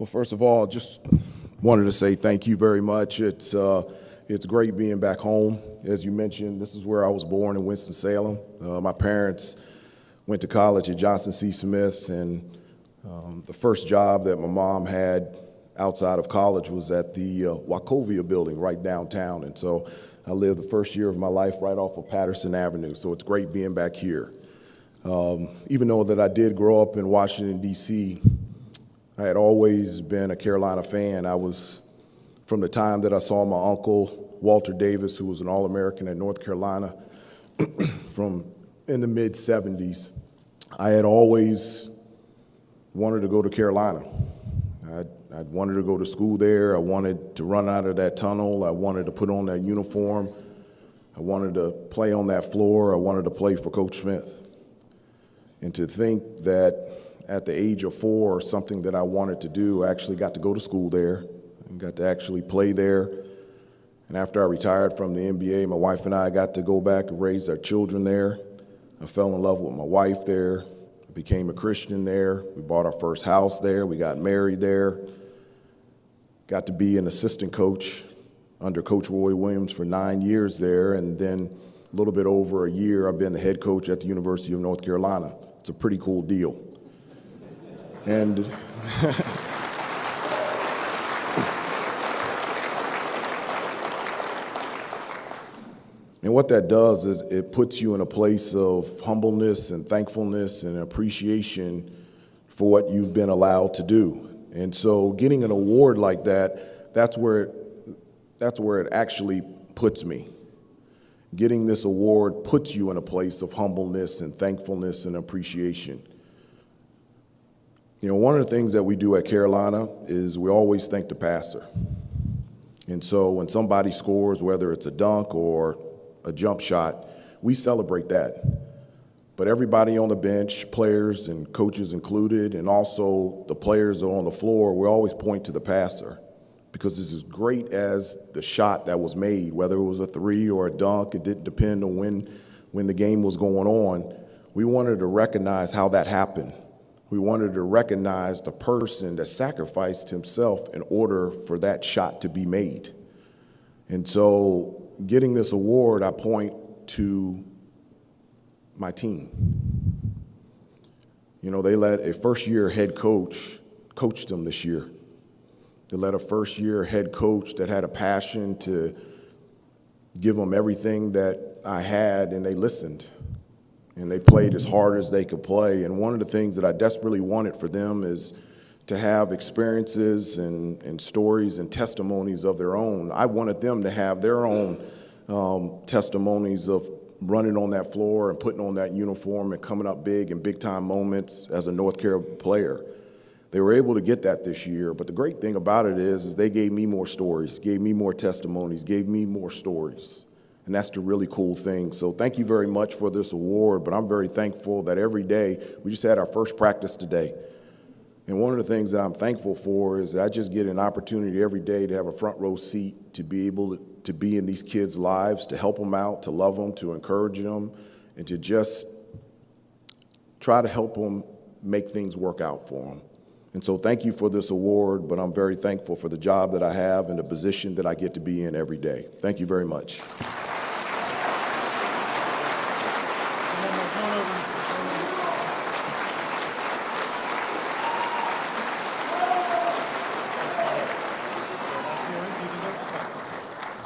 Well, first of all, just wanted to say thank you very much. It's great being back home. As you mentioned, this is where I was born in Winston-Salem. My parents went to college at Johnson C. Smith, and the first job that my mom had outside of college was at the Wachovia building right downtown. And so I lived the first year of my life right off of Patterson Avenue. So it's great being back here. Even though that I did grow up in Washington, D.C., I had always been a Carolina fan. I was, from the time that I saw my uncle, Walter Davis, who was an All-American at North Carolina, from in the mid-'70s, I had always wanted to go to Carolina. I wanted to go to school there. I wanted to run out of that tunnel. I wanted to put on that uniform. I wanted to play on that floor. I wanted to play for Coach Smith. And to think that at the age of 4, something that I wanted to do, I actually got to go to school there and got to actually play there. And after I retired from the NBA, my wife and I got to go back and raise our children there. I fell in love with my wife there. I became a Christian there. We bought our first house there. We got married there. Got to be an assistant coach under Coach Roy Williams for 9 years there. And then a little bit over a year, I've been the head coach at the University of North Carolina. It's a pretty cool deal. And and what that does is it puts you in a place of humbleness and thankfulness and appreciation for what you've been allowed to do. And so getting an award like that, that's where it actually puts me. Getting this award puts you in a place of humbleness and thankfulness and appreciation. You know, one of the things that we do at Carolina is we always thank the passer. And so when somebody scores, whether it's a dunk or a jump shot, we celebrate that. But everybody on the bench, players and coaches included, and also the players that are on the floor, we always point to the passer. Because it's as great as the shot that was made, whether it was a three or a dunk, it didn't depend on when the game was going on. We wanted to recognize how that happened. We wanted to recognize the person that sacrificed himself in order for that shot to be made. And so getting this award, I point to my team. You know, they let a first-year head coach coach them this year. They let a first-year head coach that had a passion to give them everything that I had, and they listened. And they played as hard as they could play. And one of the things that I desperately wanted for them is to have experiences and stories and testimonies of their own. I wanted them to have their own testimonies of running on that floor and putting on that uniform and coming up big in big-time moments as a North Carolina player. They were able to get that this year, but the great thing about it is they gave me more stories, gave me more testimonies, gave me more stories. And that's the really cool thing. So thank you very much for this award, but I'm very thankful that every day, we just had our first practice today. And one of the things that I'm thankful for is that I just get an opportunity every day to have a front row seat, to be able to be in these kids' lives, to help them out, to love them, to encourage them, and to just try to help them make things work out for them. And so thank you for this award, but I'm very thankful for the job that I have and the position that I get to be in every day. Thank you very much.